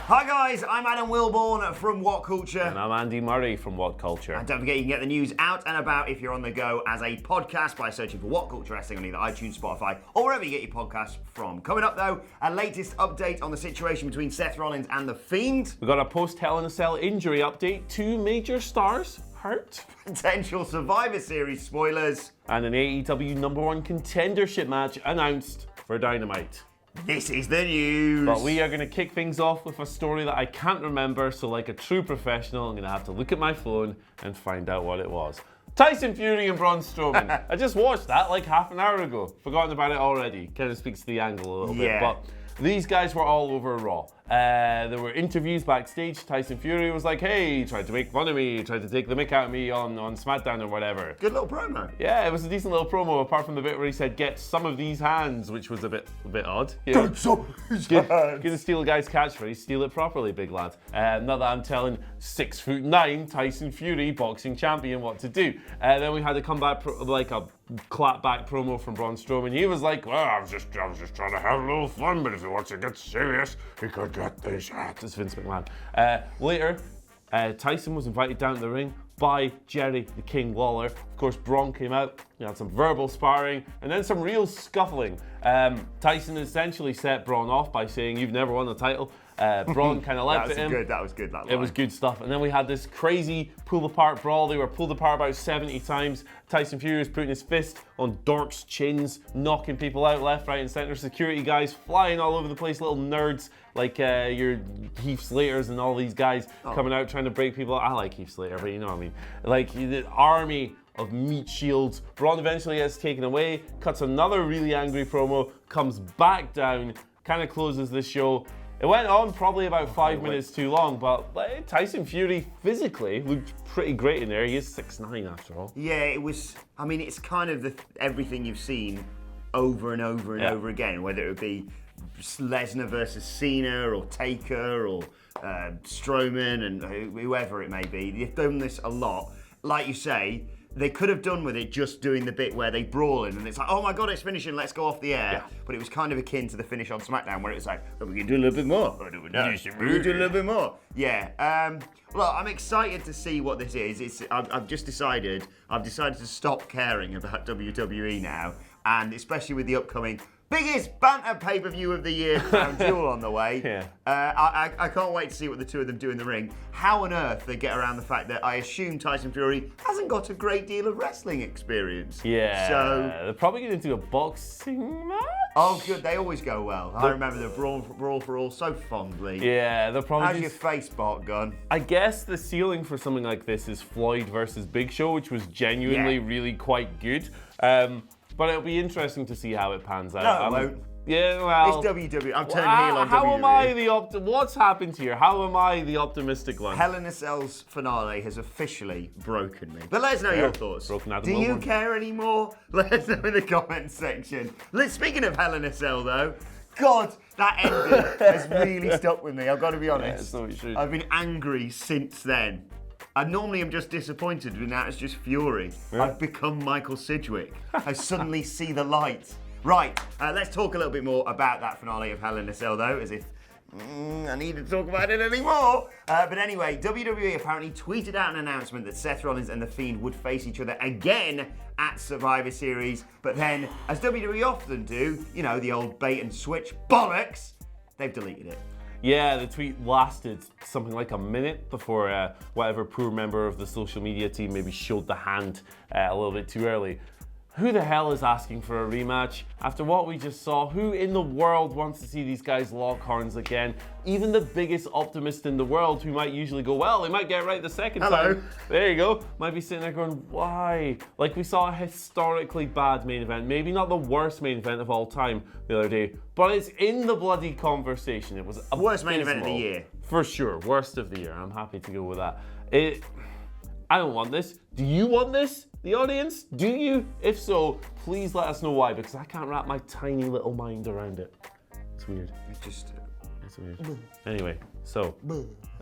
Hi guys, I'm Adam Wilborn from What Culture. And I'm Andy Murray from What Culture. And don't forget you can get the news out and about if you're on the go as a podcast by searching for What Culture Wrestling on either iTunes, Spotify, or wherever you get your podcasts from. Coming up though, a latest update on the situation between Seth Rollins and The Fiend. We got a post-Hell in a Cell injury update, 2 major stars hurt. Potential Survivor Series spoilers. And an AEW #1 contendership match announced for Dynamite. This is the news. But we are going to kick things off with a story that I can't remember, so like a true professional, I'm going to have to look at my phone and find out what it was. Tyson Fury and Braun Strowman. I just watched that like half an hour ago. Forgotten about it already. Kind of speaks to the angle a little bit. But these guys were all over Raw. There were interviews backstage. Tyson Fury was like, hey, he tried to make fun of me, tried to take the mick out of me on SmackDown or whatever. Good little promo. Yeah, it was a decent little promo, apart from the bit where he said, get some of these hands, which was a bit odd. Get some of these hands. Gonna steal a guy's catchphrase, steal it properly, big lad. Not that I'm telling 6'9" Tyson Fury, boxing champion, what to do. Then we had a comeback, like a clapback promo from Braun Strowman. He was like, well, I was just trying to have a little fun, but if he wants to get serious, he could get these hands. It's Vince McMahon. Later, Tyson was invited down to the ring by Jerry the King Lawler. Of course, Braun came out, had some verbal sparring, and then some real scuffling. Tyson essentially set Braun off by saying, you've never won the title. Braun kind of left at him. That was good. It was good stuff. And then we had this crazy pull-apart brawl. They were pulled apart about 70 times. Tyson Fury was putting his fist on dorks' chins, knocking people out left, right, and center. Security guys flying all over the place, little nerds like your Heath Slaters and all these guys coming out trying to break people out. I like Heath Slater, but you know what I mean. Like the army of meat shields. Braun eventually gets taken away, cuts another really angry promo, comes back down, kind of closes the show. It went on probably about 5 minutes too long, but Tyson Fury physically looked pretty great in there. He is 6'9" after all. Yeah, it was, I mean, it's kind of everything you've seen over and over and over again, whether it would be Lesnar versus Cena or Taker or Strowman and whoever it may be. They've done this a lot. Like you say, they could have done with it just doing the bit where they brawl in and it's like, oh my god, it's finishing, let's go off the air. Yeah. But it was kind of akin to the finish on SmackDown where it was like, oh, we can do a little bit more. Or do we not? We can do a little bit more. Yeah. Well, I'm excited to see what this is. I've decided to stop caring about WWE now, and especially with the upcoming biggest banter pay-per-view of the year, Crown Jewel on the way. Yeah. I can't wait to see what the two of them do in the ring. How on earth they get around the fact that I assume Tyson Fury hasn't got a great deal of wrestling experience. Yeah. So they're probably going to do a boxing match. Oh, good. They always go well. I remember the Brawl for All so fondly. Yeah, they'll probably. How's your face, Bart gone? I guess the ceiling for something like this is Floyd versus Big Show, which was genuinely really quite good. But it'll be interesting to see how it pans out. No, it won't. Yeah, well. It's WWE. I'm turning heel on WWE. How am I what's happened here? How am I the optimistic one? Hell in a Cell's finale has officially broken me. But let us know your thoughts. Broken Adam Do you Wilborn. care anymore? Let us know in the comments section. Speaking of Hell in a Cell though, God, that ending has really stuck with me. I've got to be honest. Yeah, it's I've been angry since then. I normally am just disappointed, but now it's just fury. Yeah. I've become Michael Sidgwick. I suddenly see the light. Right, let's talk a little bit more about that finale of Hell in a Cell, though, as if I need to talk about it anymore. But anyway, WWE apparently tweeted out an announcement that Seth Rollins and The Fiend would face each other again at Survivor Series. But then, as WWE often do, you know, the old bait and switch bollocks, they've deleted it. Yeah, the tweet lasted something like a minute before whatever poor member of the social media team maybe showed the hand a little bit too early. Who the hell is asking for a rematch? After what we just saw, who in the world wants to see these guys lock horns again? Even the biggest optimist in the world who might usually go, well, they might get it right the second time. There you go. Might be sitting there going, why? Like we saw a historically bad main event, maybe not the worst main event of all time the other day, but it's in the bloody conversation. It was abysmal. Worst main event of the year. For sure, worst of the year. I'm happy to go with that. I don't want this. Do you want this? The audience? Do you? If so, please let us know why, because I can't wrap my tiny little mind around it. It's weird. It's weird. Anyway, so,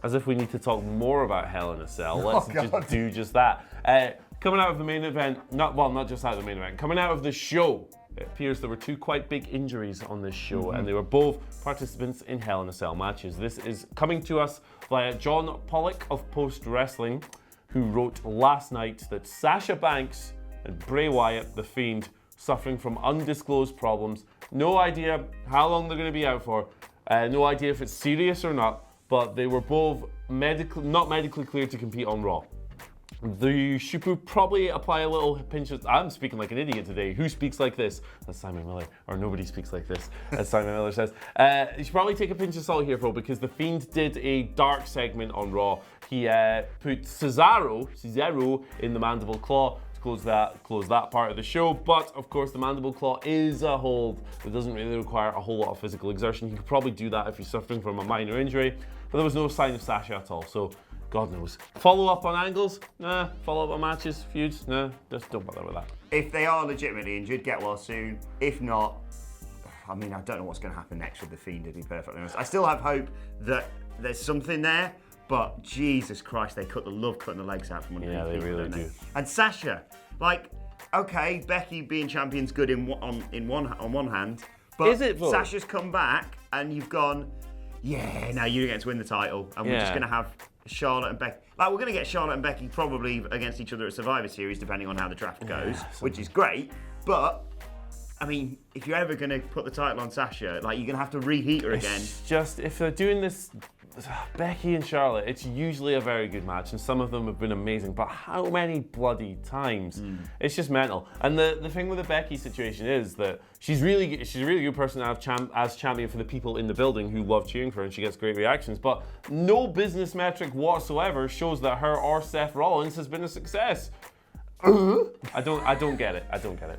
as if we need to talk more about Hell in a Cell, let's just do just that. Coming out of the main event, not just out of the main event, coming out of the show, it appears there were two quite big injuries on this show, and they were both participants in Hell in a Cell matches. This is coming to us via John Pollock of Post Wrestling, who wrote last night that Sasha Banks and Bray Wyatt, the Fiend, suffering from undisclosed problems. No idea how long they're going to be out for. No idea if it's serious or not, but they were both not medically cleared to compete on Raw. The Shupu probably apply a little pinch of... I'm speaking like an idiot today. Who speaks like this? That's Simon Miller. Or nobody speaks like this, as Simon Miller says. You should probably take a pinch of salt here, bro, because The Fiend did a dark segment on Raw. He put Cesaro in the Mandible Claw to close that part of the show. But, of course, the Mandible Claw is a hold that doesn't really require a whole lot of physical exertion. You could probably do that if you're suffering from a minor injury. But there was no sign of Sasha at all, so... God knows. Follow up on angles? Nah. Follow up on matches, feuds? Nah. Just don't bother with that. If they are legitimately injured, get well soon. If not, I mean, I don't know what's going to happen next with The Fiend, to be perfectly honest. I still have hope that there's something there, but Jesus Christ, they love cutting the legs out from underneath. Yeah, they really do. And Sasha, like, okay, Becky being champion's good on one hand, but is it, Sasha's come back and you've gone, yeah, now you're going to win the title, and we're just going to have Charlotte and Becky. Like, we're going to get Charlotte and Becky probably against each other at Survivor Series, depending on how the draft goes, which is great. But, I mean, if you're ever going to put the title on Sasha, like, you're going to have to reheat her again. It's just, if they're doing this, Becky and Charlotte, it's usually a very good match, and some of them have been amazing, but how many bloody times? It's just mental. And the thing with the Becky situation is that she's a really good person to have as champion for the people in the building who love cheering for her, and she gets great reactions, but no business metric whatsoever shows that her or Seth Rollins has been a success. I don't get it.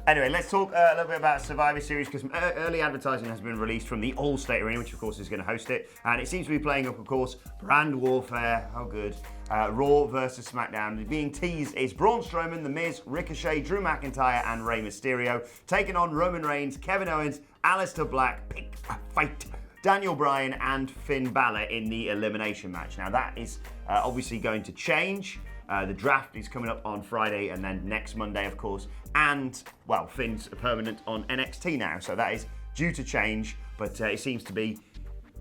Anyway, let's talk a little bit about Survivor Series, because early advertising has been released from the All-State Arena, which of course is going to host it, and it seems to be playing up, of course, brand warfare. How good. Raw versus SmackDown. Being teased is Braun Strowman, The Miz, Ricochet, Drew McIntyre, and Rey Mysterio taking on Roman Reigns, Kevin Owens, Aleister Black, pick a fight, Daniel Bryan, and Finn Balor in the elimination match. Now that is obviously going to change. The draft is coming up on Friday, and then next Monday, of course. And, well, Finn's permanent on NXT now, so that is due to change, but it seems to be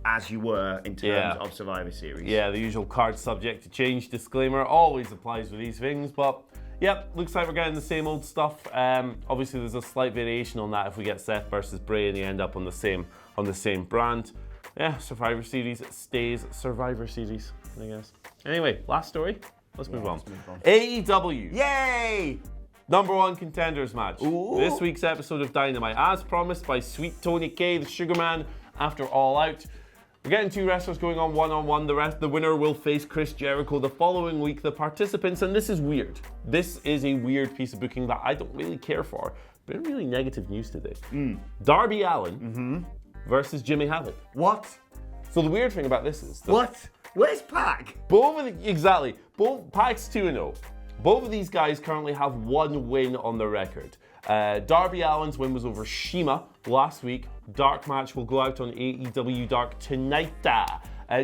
as you were in terms of Survivor Series. Yeah, the usual card subject to change disclaimer always applies with these things, but yep, looks like we're getting the same old stuff. Obviously, there's a slight variation on that if we get Seth versus Bray and they end up on the same brand. Yeah, Survivor Series stays Survivor Series, I guess. Anyway, last story. Let's move on. AEW. Yay! #1 contenders match. Ooh. This week's episode of Dynamite, as promised by Sweet Tony K, the Sugar Man, after All Out. We're getting two wrestlers going on one-on-one. The winner will face Chris Jericho the following week. The participants, and this is weird. This is a weird piece of booking that I don't really care for. Been really negative news today. Darby Allin versus Jimmy Havoc. What? So the weird thing about this is... What? Where's Pac? Both Pac's 2-0. Both of these guys currently have one win on the record. Darby Allin's win was over Shima last week. Dark match will go out on AEW Dark tonight.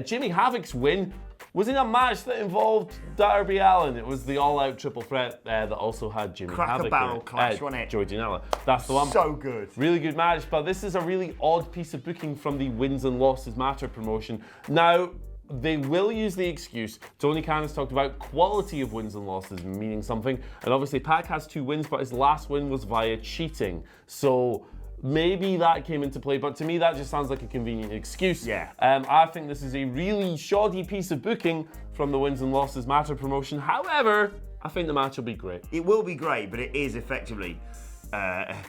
Jimmy Havoc's win was in a match that involved Darby Allin. It was the all-out triple threat that also had Jimmy Havoc. Cracker Barrel clash, wasn't it? Joey Janela. That's the one. So good. Really good match, but this is a really odd piece of booking from the Wins and Losses Matter promotion. Now, they will use the excuse. Tony Khan has talked about quality of wins and losses meaning something, and obviously Pac has 2 wins, but his last win was via cheating. So maybe that came into play, but to me that just sounds like a convenient excuse. Yeah. I think this is a really shoddy piece of booking from the Wins and Losses Matter promotion. However, I think the match will be great. It will be great, but it is effectively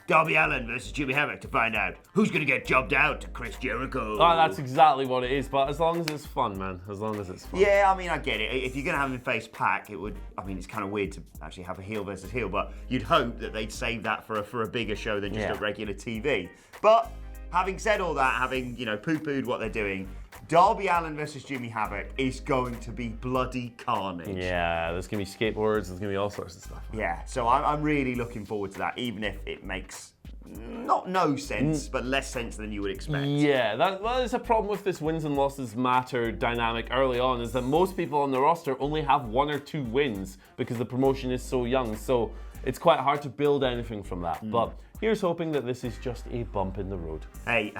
Darby Allin versus Jimmy Havoc to find out who's going to get jobbed out to Chris Jericho. Oh, that's exactly what it is, but as long as it's fun, man. As long as it's fun. Yeah, I mean, I get it. If you're going to have him face Pac, it would... I mean, it's kind of weird to actually have a heel versus heel, but you'd hope that they'd save that for a bigger show than just a regular TV. But having said all that, having, poo-pooed what they're doing, Darby Allin versus Jimmy Havoc is going to be bloody carnage. Yeah, there's going to be skateboards, there's going to be all sorts of stuff. Yeah, so I'm really looking forward to that, even if it makes not no sense, but less sense than you would expect. Yeah, there's a problem with this Wins and Losses Matter dynamic early on, is that most people on the roster only have 1 or 2 wins because the promotion is so young. So it's quite hard to build anything from that. But here's hoping that this is just a bump in the road. Hey,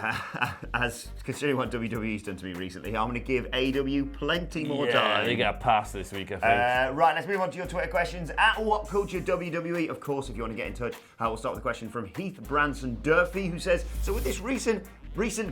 as considering what WWE's done to me recently, I'm going to give AW plenty more time. They got a pass this week, I think. Right, let's move on to your Twitter questions. At What Culture WWE, of course, if you want to get in touch, we'll start with a question from Heath Branson Durfee, who says, so with this recent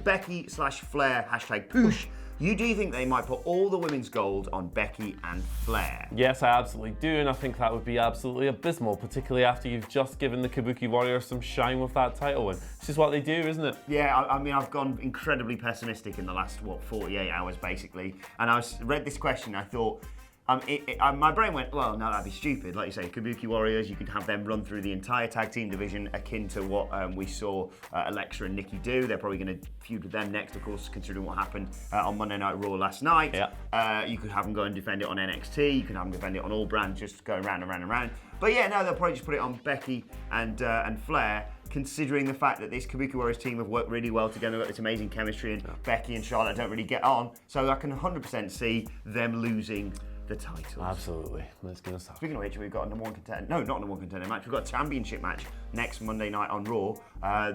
Becky/Flair #push, do you think they might put all the women's gold on Becky and Flair? Yes, I absolutely do, and I think that would be absolutely abysmal, particularly after you've just given the Kabuki Warriors some shine with that title win. It's just what they do, isn't it? Yeah, I mean, I've gone incredibly pessimistic in the last, 48 hours, basically. And I read this question, I thought, my brain went, well, no, that'd be stupid. Like you say, Kabuki Warriors, you could have them run through the entire tag team division, akin to what we saw Alexa and Nikki do. They're probably going to feud with them next, of course, considering what happened on Monday Night Raw last night. Yeah. You could have them go and defend it on NXT. You could have them defend it on all brands, just going round and round and round. But yeah, no, they'll probably just put it on Becky and Flair, considering the fact that this Kabuki Warriors team have worked really well together, got this amazing chemistry, and Becky and Charlotte don't really get on. So I can 100% see them losing the titles. Absolutely. Let's get us off. Speaking of which, we've got a number one contender. No, not number one contender match. We've got a championship match next Monday night on Raw.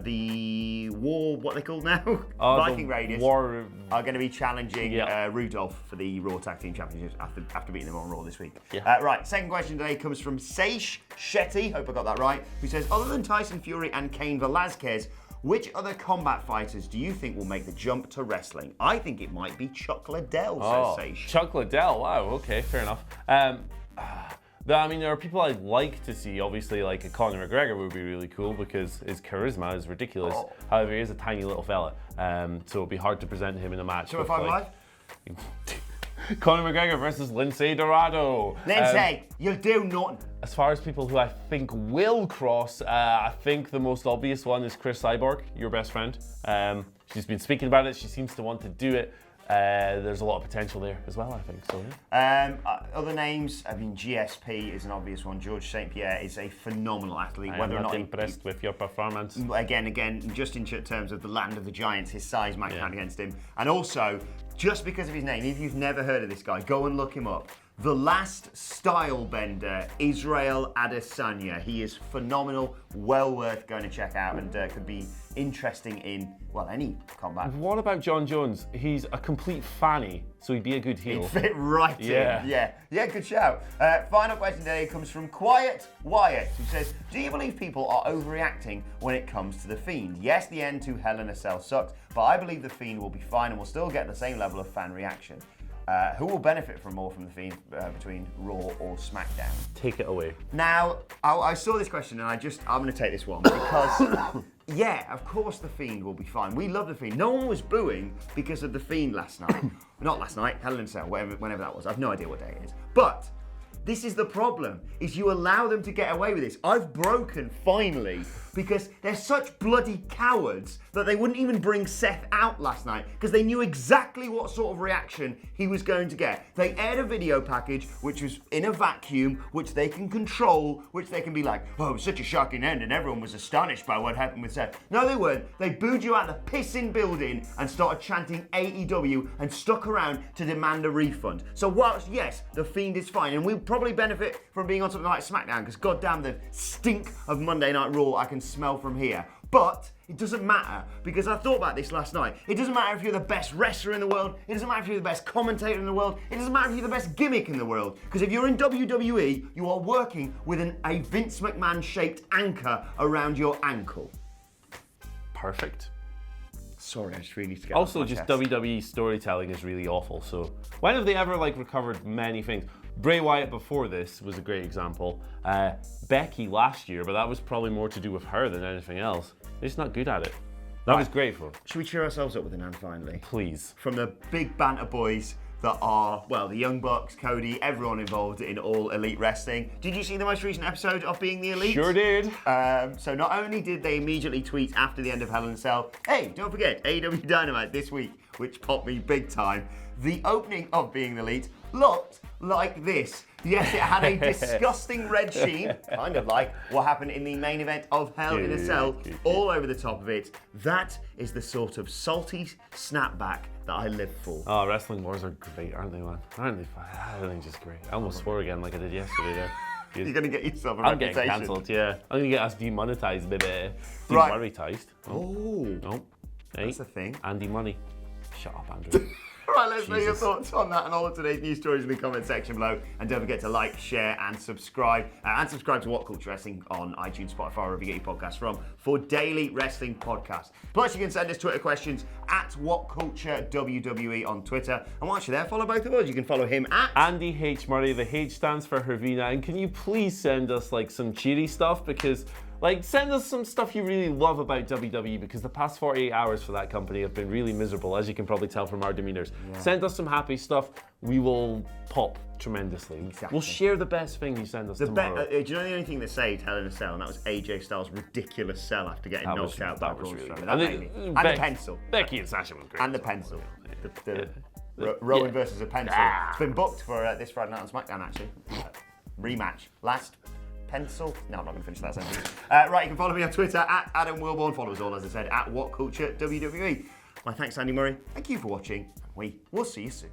The War, what are they called now? Viking Raiders are going to be challenging Rudolph for the Raw Tag Team Championships after beating them on Raw this week. Yeah. Right, second question today comes from Seish Shetty, hope I got that right, who says, other than Tyson Fury and Cain Velasquez, which other combat fighters do you think will make the jump to wrestling? I think it might be Chuck Liddell, says Seish. Chuck Liddell, wow, okay, fair enough. I mean, there are people I'd like to see. Obviously, like a Conor McGregor would be really cool because his charisma is ridiculous. However, he is a tiny little fella, so it'd be hard to present him in a match. 205 Live? Conor McGregor versus Lindsay Dorado. Lindsay, you'll do nothing. As far as people who I think will cross, I think the most obvious one is Chris Cyborg, your best friend. She's been speaking about it. She seems to want to do it. There's a lot of potential there as well, I think. So. Yeah. Other names, I mean, GSP is an obvious one. George St. Pierre is a phenomenal athlete. I'm not impressed with your performance. Again, just in terms of the land of the giants, his size might count against him. And also, just because of his name, if you've never heard of this guy, go and look him up. The Last Style Bender, Israel Adesanya. He is phenomenal, well worth going to check out, and could be interesting in, well, any combat. What about John Jones? He's a complete fanny, so he'd be a good heel. He'd fit right in. Yeah, good shout. Final question today comes from Quiet Wyatt, who says, do you believe people are overreacting when it comes to The Fiend? Yes, the end to Hell in a Cell sucked, but I believe The Fiend will be fine and will still get the same level of fan reaction. Who will benefit more from The Fiend between Raw or SmackDown? Take it away. Now, I saw this question and I'm going to take this one because, yeah, of course The Fiend will be fine. We love The Fiend. No one was booing because of The Fiend last night. Not last night, Hell in a Cell, whenever that was. I've no idea what day it is. But this is the problem, is you allow them to get away with this. I've broken, finally, because they're such bloody cowards that they wouldn't even bring Seth out last night because they knew exactly what sort of reaction he was going to get. They aired a video package which was in a vacuum, which they can control, which they can be like, oh, it was such a shocking end and everyone was astonished by what happened with Seth. No, they weren't. They booed you out the pissing building and started chanting AEW and stuck around to demand a refund. So whilst, yes, The Fiend is fine, and we'll probably benefit from being on something like SmackDown because goddamn the stink of Monday Night Raw I can smell from here. But it doesn't matter, because I thought about this last night. It doesn't matter if you're the best wrestler in the world. It doesn't matter if you're the best commentator in the world. It doesn't matter if you're the best gimmick in the world. Because if you're in WWE, you are working with a Vince McMahon-shaped anchor around your ankle. Perfect. Sorry, I just really need to get Also, just WWE storytelling is really awful. So when have they ever recovered many things? Bray Wyatt before this was a great example. Becky last year, but that was probably more to do with her than anything else. They're just not good at it. That was great for them. Should we cheer ourselves up with an and finally? Please. From the big banter boys that are, well, the Young Bucks, Cody, everyone involved in All Elite Wrestling. Did you see the most recent episode of Being the Elite? Sure did. So not only did they immediately tweet after the end of Hell in a Cell, hey, don't forget, AEW Dynamite this week, which popped me big time. The opening of Being the Elite looked like this. Yes, it had a disgusting red sheen, kind of like what happened in the main event of Hell in a Cell, all over the top of it. That is the sort of salty snapback that I live for. Oh, Wrestling Wars are great, aren't they, man? Aren't they? Everything's just great. I almost swore again like I did yesterday there. You're going to get yourself a I'm reputation. getting cancelled, yeah. I'm going to get us demonetized, baby. Right. Demonetized. Oh. Oh. Hey. That's the thing. Andy Money. Shut up, Andrew. Right, let's know your Jesus. thoughts on that and all of today's news stories in the comment section below. And don't forget to like, share, and subscribe. And subscribe to What Culture Wrestling on iTunes, Spotify, wherever you get your podcasts from, for daily wrestling podcasts. Plus, you can send us Twitter questions at What Culture WWE on Twitter. And whilst you're there, follow both of us. You can follow him at Andy H. Murray. The H stands for Hervina. And can you please send us like some cheery stuff? Because send us some stuff you really love about WWE, because the past 48 hours for that company have been really miserable, as you can probably tell from our demeanors. Yeah. Send us some happy stuff. We will pop tremendously. Exactly. We'll share the best thing you send us tomorrow. Do you know the only thing that saved Hell in a Cell? And that was AJ Styles' ridiculous cell after getting knocked out by Braun Strowman. And the pencil. Becky and Sasha were great. And the pencil. Rowan versus a pencil. It's been booked for this Friday night on SmackDown, actually. Rematch. Last pencil? No, I'm not going to finish that sentence. Right, you can follow me on Twitter at Adam Wilborn. Follow us all, as I said, at What Culture WWE. My thanks, Andy Murray. Thank you for watching, and we will see you soon.